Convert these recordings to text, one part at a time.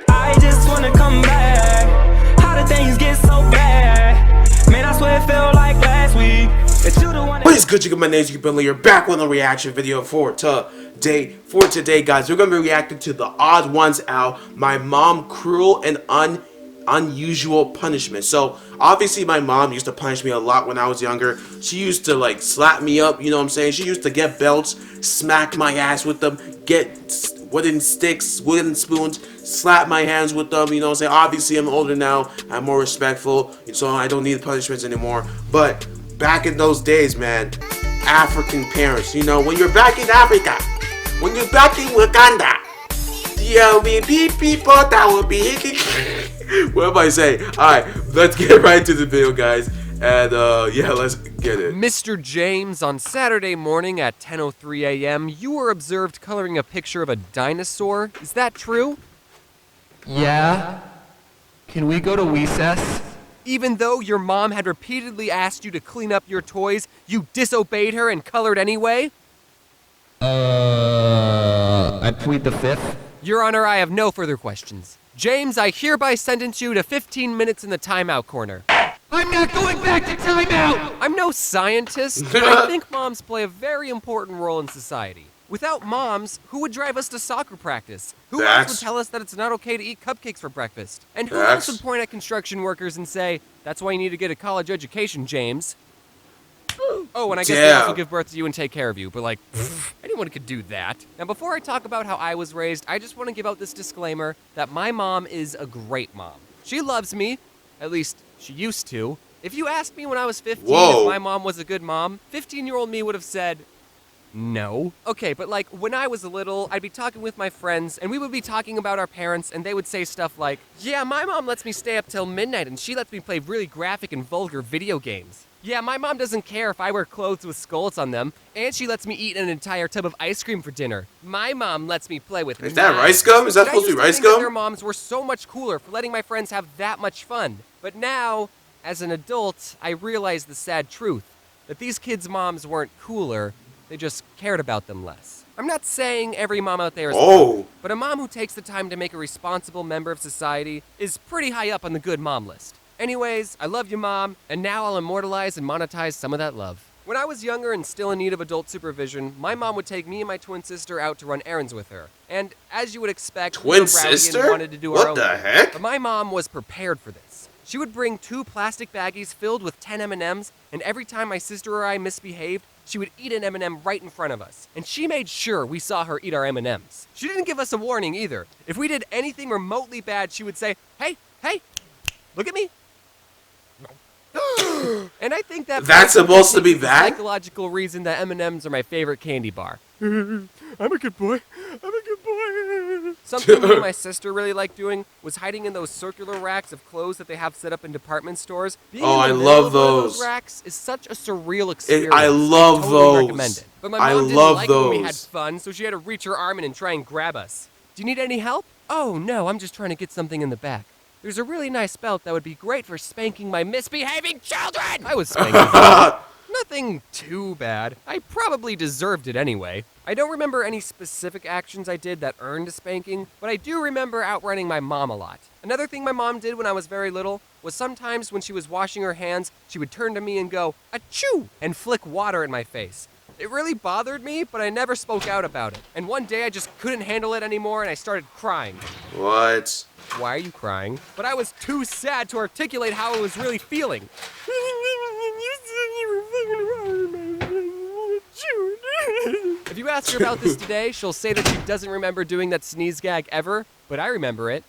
I just wanna come back. How did things get so bad? Man, I swear it felt like last week that you the one. What is good, you? My name is Billy. You're back with a reaction video for today, guys. We're gonna be reacting to TheOdd1sOut. My mom cruel and unusual punishment. So obviously my mom used to punish me a lot when I was younger. She used to like slap me up, you know what I'm saying? She used to get belts, smack my ass with them, get wooden sticks, wooden spoons, slap my hands with them, you know what I'm saying? Obviously I'm older now, I'm more respectful, so I don't need punishments anymore. But back in those days, man, African parents, you know, when you're back in Africa, when you're back in Wakanda, there'll be people that will be hitting. What am I saying? Alright, let's get right to the video, guys. And yeah, let's get it. Mr. James, on Saturday morning at 10:03 a.m., you were observed coloring a picture of a dinosaur. Is that true? Yeah? Can we go to recess? Even though your mom had repeatedly asked you to clean up your toys, you disobeyed her and colored anyway? I plead the fifth. Your Honor, I have no further questions. James, I hereby sentence you to 15 minutes in the timeout corner. I'm not going back to timeout! I'm no scientist, but I think moms play a very important role in society. Without moms, who would drive us to soccer practice? Who else would tell us that it's not okay to eat cupcakes for breakfast? And who else would point at construction workers and say, that's why you need to get a college education, James? Oh, and I guess they also give birth to you and take care of you, but like, anyone could do that. Now, before I talk about how I was raised, I just want to give out this disclaimer that my mom is a great mom. She loves me, at least she used to. If you asked me when I was 15 if my mom was a good mom, 15-year-old me would have said, no. Okay, but like, when I was little, I'd be talking with my friends, and we would be talking about our parents, and they would say stuff like, yeah, my mom lets me stay up till midnight, and she lets me play really graphic and vulgar video games. Yeah, my mom doesn't care if I wear clothes with skulls on them, and she lets me eat an entire tub of ice cream for dinner. My mom lets me play with Is that rice gum? Is that supposed to be rice gum? Their moms were so much cooler for letting my friends have that much fun. But now, as an adult, I realize the sad truth, that these kids' moms weren't cooler, they just cared about them less. I'm not saying every mom out there is perfect, but a mom who takes the time to make a responsible member of society is pretty high up on the good mom list. Anyways, I love you, Mom, and now I'll immortalize and monetize some of that love. When I was younger and still in need of adult supervision, my mom would take me and my twin sister out to run errands with her. And as you would expect, we were rowdy and wanted to do our own thing. What the heck? But my mom was prepared for this. She would bring 2 plastic baggies filled with 10 M&Ms, and every time my sister or I misbehaved, she would eat an M&M right in front of us. And she made sure we saw her eat our M&Ms. She didn't give us a warning either. If we did anything remotely bad, she would say, hey, look at me. And I think that's supposed to be bad? Psychological reason that M&Ms are my favorite candy bar. I'm a good boy. Something me and my sister really liked doing was hiding in those circular racks of clothes that they have set up in department stores. Being in the middle of those racks is such a surreal experience. I love those. Recommend it. But my mom didn't like when we had fun, so she had to reach her arm in and try and grab us. Do you need any help? Oh no, I'm just trying to get something in the back. There's a really nice belt that would be great for spanking my misbehaving children! I was spanking them. Nothing too bad. I probably deserved it anyway. I don't remember any specific actions I did that earned a spanking, but I do remember outrunning my mom a lot. Another thing my mom did when I was very little was sometimes when she was washing her hands, she would turn to me and go, achoo, and flick water in my face. It really bothered me, but I never spoke out about it. And one day I just couldn't handle it anymore and I started crying. What? Why are you crying? But I was too sad to articulate how I was really feeling. If you ask her about this today, she'll say that she doesn't remember doing that sneeze gag ever, but I remember it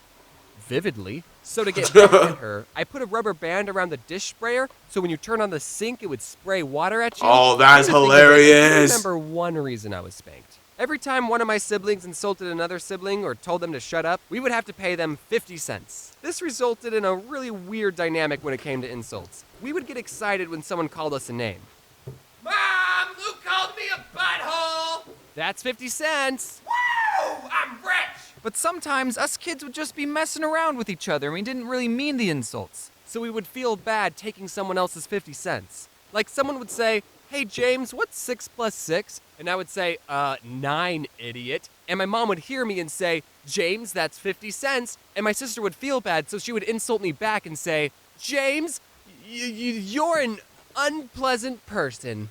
vividly. So to get back at her, I put a rubber band around the dish sprayer, so when you turn on the sink, it would spray water at you. Oh, that's hilarious. I remember one reason I was spanked. Every time one of my siblings insulted another sibling or told them to shut up, we would have to pay them 50 cents. This resulted in a really weird dynamic when it came to insults. We would get excited when someone called us a name. Mom, Luke called me a butthole! That's 50 cents. Woo! I'm rich! But sometimes us kids would just be messing around with each other and we didn't really mean the insults. So we would feel bad taking someone else's 50 cents. Like someone would say, "Hey, James, what's 6 plus 6? And I would say, 9, idiot. And my mom would hear me and say, "James, that's 50 cents. And my sister would feel bad, so she would insult me back and say, "James, you're an unpleasant person."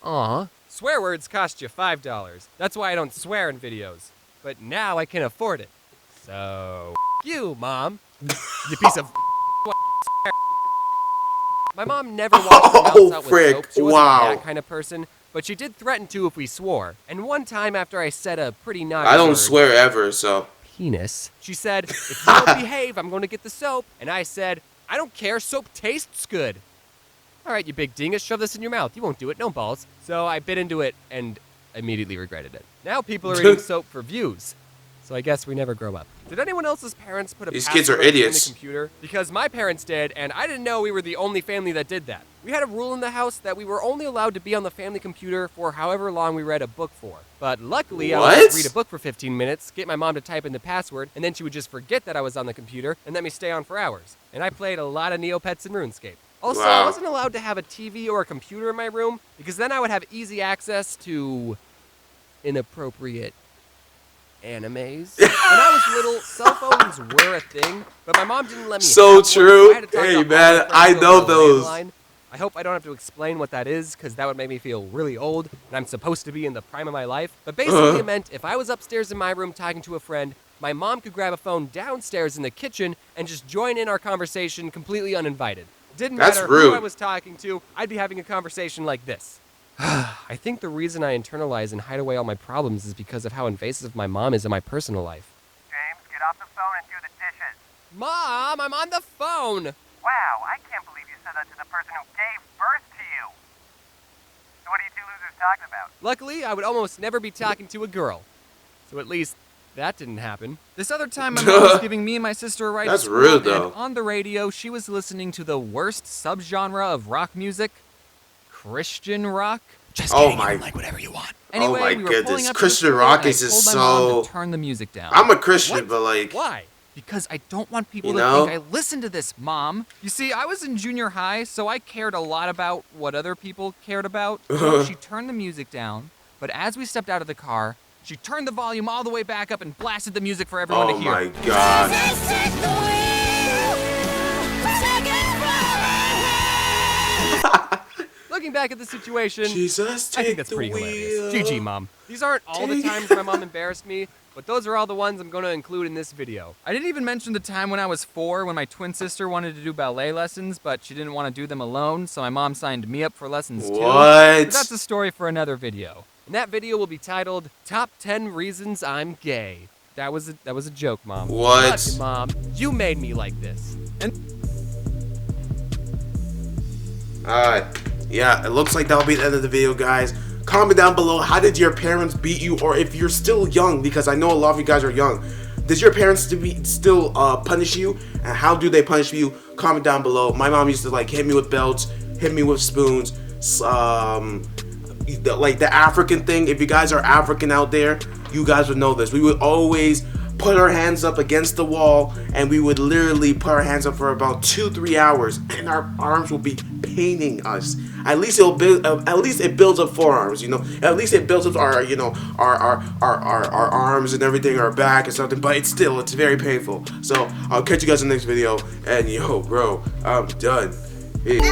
Aw. Swear words cost you $5. That's why I don't swear in videos. But now I can afford it. So, you, Mom. You piece of My mom never washed her mouth out with soap. She wasn't that kind of person. But she did threaten to if we swore. And one time after I said a pretty naughty I don't word, swear ever, so. penis, she said, "If you don't behave, I'm going to get the soap." And I said, "I don't care, soap tastes good." "All right, you big dingus, shove this in your mouth. You won't do it, no balls." So I bit into it and immediately regretted it. Now people are eating soap for views. So I guess we never grow up. Did anyone else's parents put a These kids are password in idiots. the computer? Because my parents did, and I didn't know we were the only family that did that. We had a rule in the house that we were only allowed to be on the family computer for however long we read a book for. But luckily, I would just read a book for 15 minutes, get my mom to type in the password, and then she would just forget that I was on the computer and let me stay on for hours. And I played a lot of Neopets and RuneScape. Also, I wasn't allowed to have a TV or a computer in my room because then I would have easy access to inappropriate animes. When I was little, cell phones were a thing, but my mom didn't let me So have true. one. I had to talk Hey, to all my man, friends I over know the those. landline. I hope I don't have to explain what that is, because that would make me feel really old, and I'm supposed to be in the prime of my life. But basically it meant if I was upstairs in my room talking to a friend, my mom could grab a phone downstairs in the kitchen and just join in our conversation completely uninvited. Didn't matter who I was talking to, I'd be having a conversation like this. I think the reason I internalize and hide away all my problems is because of how invasive my mom is in my personal life. James, get off the phone and do the dishes. Mom, I'm on the phone! Wow, I can't believe you said that to the person who gave birth to you. So what are you two losers talking about? Luckily, I would almost never be talking to a girl. So at least that didn't happen. This other time, my mom was giving me and my sister a ride That's to school, rude, though. and on the radio, she was listening to the worst subgenre of rock music, Christian rock. Just Oh kidding, my- you can like whatever you want. Anyway, my we were goodness. pulling up to the Christian school, rock and I is just told my mom so- to turn the music down. I'm a Christian, What? but like, Why? Because I don't want people You to know? think I listen to this, Mom. You see, I was in junior high, so I cared a lot about what other people cared about. So she turned the music down, but as we stepped out of the car, she turned the volume all the way back up and blasted the music for everyone oh to hear. my god. Looking back at the situation, Jesus, I take think that's the pretty wheel. hilarious. GG, Mom. These aren't all the Take- times my mom embarrassed me, but those are all the ones I'm going to include in this video. I didn't even mention the time when I was 4 when my twin sister wanted to do ballet lessons, but she didn't want to do them alone, so my mom signed me up for lessons too. What? But that's a story for another video. And that video will be titled Top 10 Reasons I'm Gay. That was a joke, Mom. What? Love you, Mom. You made me like this. Yeah, it looks like that'll be the end of the video, guys. Comment down below, how did your parents beat you, or if you're still young, because I know a lot of you guys are young. Did your parents still punish you, and how do they punish you? Comment down below. My mom used to like hit me with belts, hit me with spoons, like the African thing. If you guys are African out there, you guys would know this. We would always put our hands up against the wall, and we would literally put our hands up for about 2-3 hours, and our arms will be paining us. At least it builds up forearms, you know. At least it builds up our, you know, our arms and everything, our back and something. But it's very painful. So I'll catch you guys in the next video. And yo, bro, I'm done. Peace.